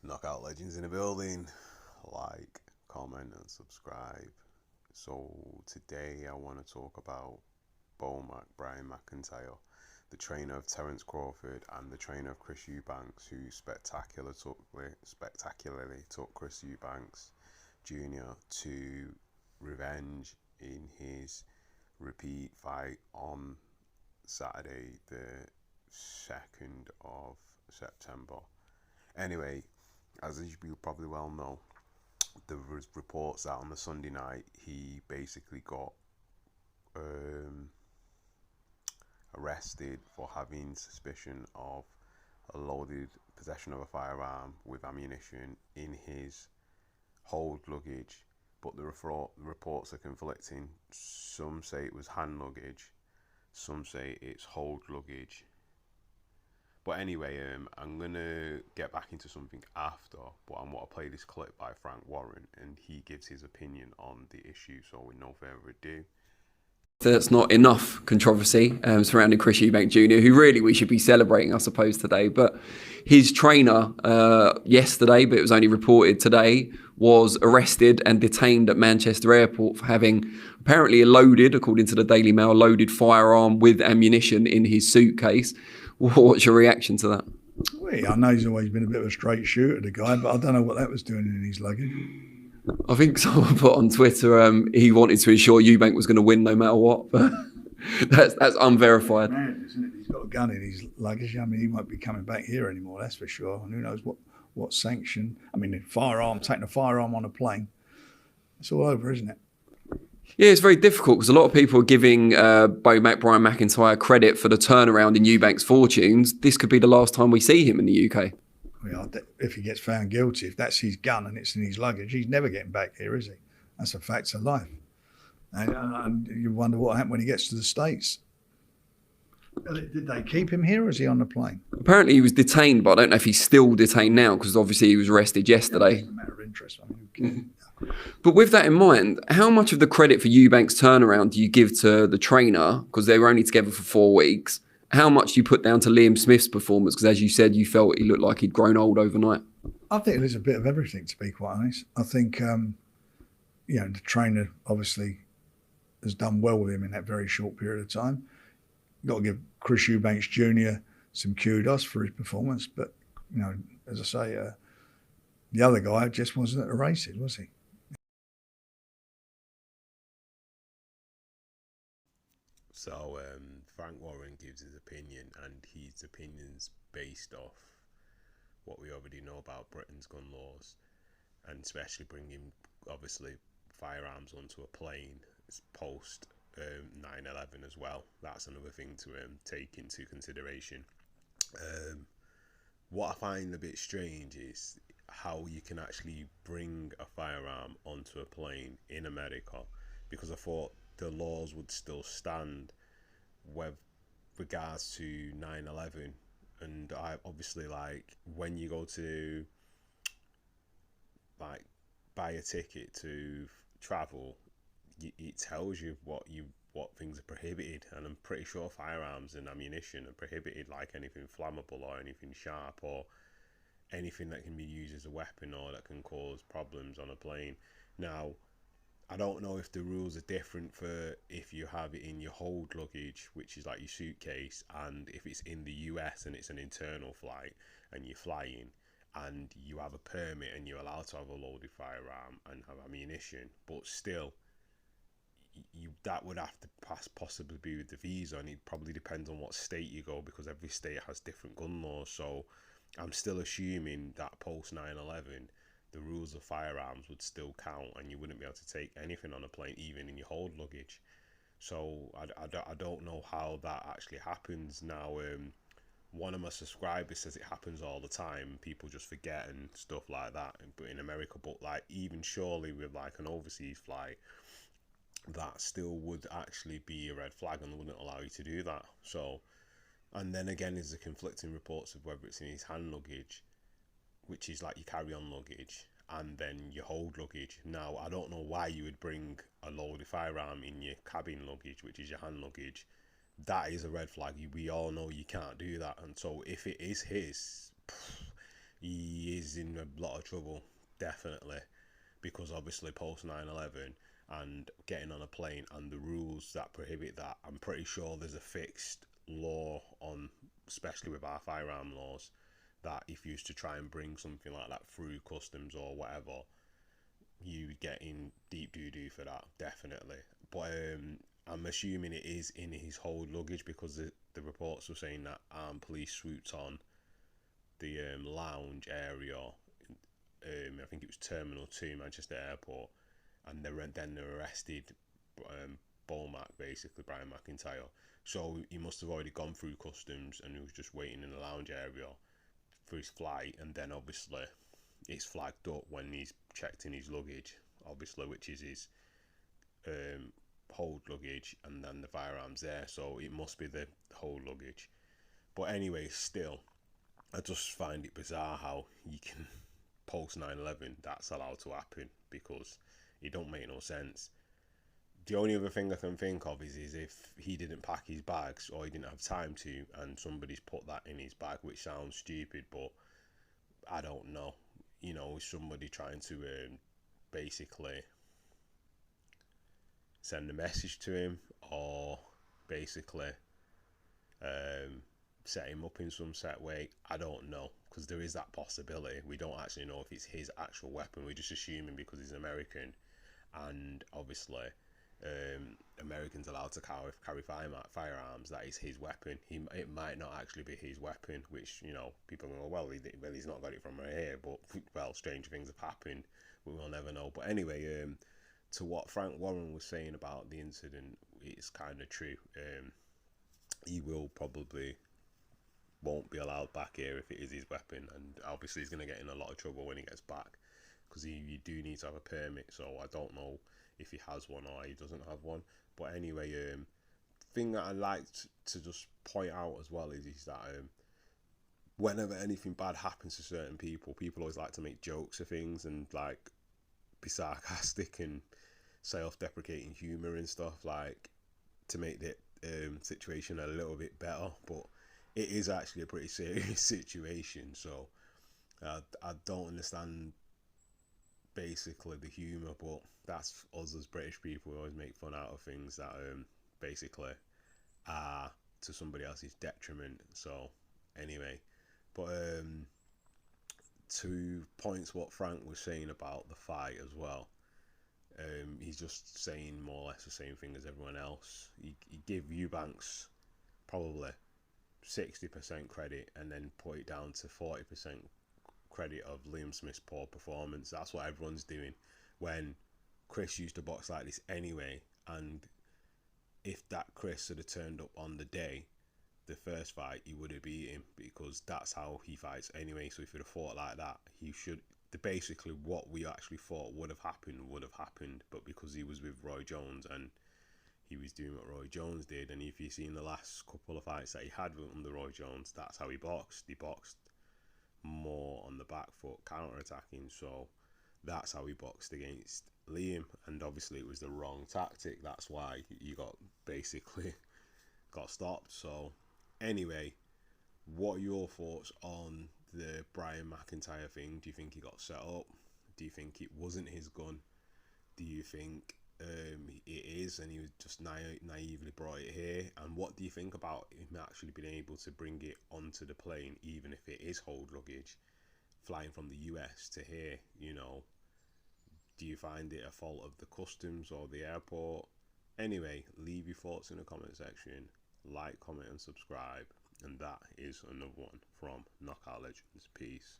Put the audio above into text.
Knockout Legends in the building. Like, comment, and subscribe. So today I want to talk about Brian McIntyre, the trainer of Terence Crawford and the trainer of Chris Eubanks, who spectacularly took Chris Eubanks Jr. to revenge in his repeat fight on Saturday, the 2nd of September. Anyway, as you probably well know, there was reports that on the Sunday night he basically got arrested for having suspicion of a loaded possession of a firearm with ammunition in his hold luggage, but the reports are conflicting. Some say it was hand luggage, some say it's hold luggage. But anyway, I'm going to get back into something after, but I want to play this clip by Frank Warren, and he gives his opinion on the issue. So with no further ado. That's not enough controversy surrounding Chris Eubank Jr., who really we should be celebrating, I suppose, today. But his trainer yesterday, but it was only reported today, was arrested and detained at Manchester Airport for having apparently according to the Daily Mail, a loaded firearm with ammunition in his suitcase. What's your reaction to that? Well, I know he's always been a bit of a straight shooter, the guy, but I don't know what that was doing in his luggage. I think someone put on Twitter he wanted to ensure Eubank was going to win no matter what, but that's unverified. Madness, isn't it? He's got a gun in his luggage. I mean, he won't be coming back here anymore, that's for sure. And who knows what sanction. I mean, taking a firearm on a plane, it's all over, isn't it? Yeah, it's very difficult because a lot of people are giving Brian McIntyre credit for the turnaround in Eubank's fortunes. This could be the last time we see him in the UK. Well, if he gets found guilty, if that's his gun and it's in his luggage, he's never getting back here, is he? That's a fact of life. And you wonder what happened when he gets to the States. Did they keep him here or is he on the plane? Apparently he was detained, but I don't know if he's still detained now because obviously he was arrested yesterday. It's a matter of interest. I mean, But with that in mind, how much of the credit for Eubank's turnaround do you give to the trainer, because they were only together for 4 weeks? How much do you put down to Liam Smith's performance? Because as you said, you felt he looked like he'd grown old overnight. I think there's a bit of everything, to be quite honest. I think, the trainer obviously has done well with him in that very short period of time. You've got to give Chris Eubanks Jr. some kudos for his performance. But, as I say, the other guy just wasn't at the races, was he? So Frank Warren gives his opinion, and his opinion's based off what we already know about Britain's gun laws, and especially bringing, obviously, firearms onto a plane post 9/11 as well. That's another thing to take into consideration. What I find a bit strange is how you can actually bring a firearm onto a plane in America, because I thought the laws would still stand with regards to 9/11. And I obviously, like, when you go to like buy a ticket to travel, it tells you what things are prohibited, and I'm pretty sure firearms and ammunition are prohibited, like anything flammable or anything sharp or anything that can be used as a weapon or that can cause problems on a plane. Now, I don't know if the rules are different for if you have it in your hold luggage, which is like your suitcase, and if it's in the US and it's an internal flight and you're flying and you have a permit and you're allowed to have a loaded firearm and have ammunition, but still, that would have to possibly be with the visa, and it probably depends on what state you go, because every state has different gun laws. So I'm still assuming that post 9/11, the rules of firearms would still count, and you wouldn't be able to take anything on a plane, even in your hold luggage. So I don't know how that actually happens now. One of my subscribers says it happens all the time, people just forget and stuff like that, but in America. But like, even surely with like an overseas flight, that still would actually be a red flag and wouldn't allow you to do that. So, and then again, there's the conflicting reports of whether it's in his hand luggage, which is like your carry-on luggage, and then your hold luggage. Now, I don't know why you would bring a loaded firearm in your cabin luggage, which is your hand luggage. That is a red flag. We all know you can't do that. And so if it is his, he is in a lot of trouble, definitely, because obviously post 9/11 and getting on a plane and the rules that prohibit that, I'm pretty sure there's a fixed law on, especially with our firearm laws, that if you used to try and bring something like that through customs or whatever, you get in deep doo-doo for that, definitely. But I'm assuming it is in his hold luggage, because the reports were saying that armed police swooped on the lounge area, I think it was Terminal 2, Manchester Airport, and then they arrested Bomac, basically, Brian McIntyre. So he must have already gone through customs and he was just waiting in the lounge area for his flight, and then obviously it's flagged up when he's checked in his luggage, obviously, which is his hold luggage, and then the firearms there, so it must be the hold luggage. But anyway, still, I just find it bizarre how you can post 9/11 that's allowed to happen, because it don't make no sense. The only other thing I can think of is if he didn't pack his bags or he didn't have time to, and somebody's put that in his bag, which sounds stupid, but I don't know. You know, is somebody trying to basically send a message to him, or basically set him up in some set way? I don't know, because there is that possibility. We don't actually know if it's his actual weapon. We're just assuming because he's American, and obviously Americans allowed to carry firearms, that is his weapon. It might not actually be his weapon, which, you know, people go, well, he's not got it from right here, but, well, strange things have happened. We will never know. But anyway, to what Frank Warren was saying about the incident, it's kind of true. He will probably won't be allowed back here if it is his weapon, and obviously he's going to get in a lot of trouble when he gets back, because you do need to have a permit. So I don't know if he has one or he doesn't have one. But anyway, thing that I liked to just point out as well is that whenever anything bad happens to certain people always like to make jokes of things and like be sarcastic and self-deprecating humor and stuff, like to make the situation a little bit better. But it is actually a pretty serious situation, so I don't understand basically the humour, but that's us as British people. We always make fun out of things that basically are to somebody else's detriment. So anyway, but to points what Frank was saying about the fight as well, he's just saying more or less the same thing as everyone else. He gave Eubanks probably 60% credit and then put it down to 40% credit of Liam Smith's poor performance. That's what everyone's doing, when Chris used to box like this anyway, and if that Chris had turned up on the day, the first fight, he would have beat him, because that's how he fights anyway. So if he'd have fought like that, he should, basically what we actually thought would have happened, but because he was with Roy Jones and he was doing what Roy Jones did, and if you've seen the last couple of fights that he had under Roy Jones, that's how he boxed. He boxed more on the back foot, counter-attacking, so that's how he boxed against Liam, and obviously it was the wrong tactic. That's why he basically got stopped. So anyway, what are your thoughts on the Brian McIntyre thing? Do you think he got set up? Do you think it wasn't his gun? Do you think it is and he was just naively brought it here? And what do you think about him actually being able to bring it onto the plane, even if it is hold luggage, flying from the US to here? You know, do you find it a fault of the customs or the airport? Anyway, leave your thoughts in the comment section. Like, comment and subscribe. And that is another one from Knockout Legends. Peace.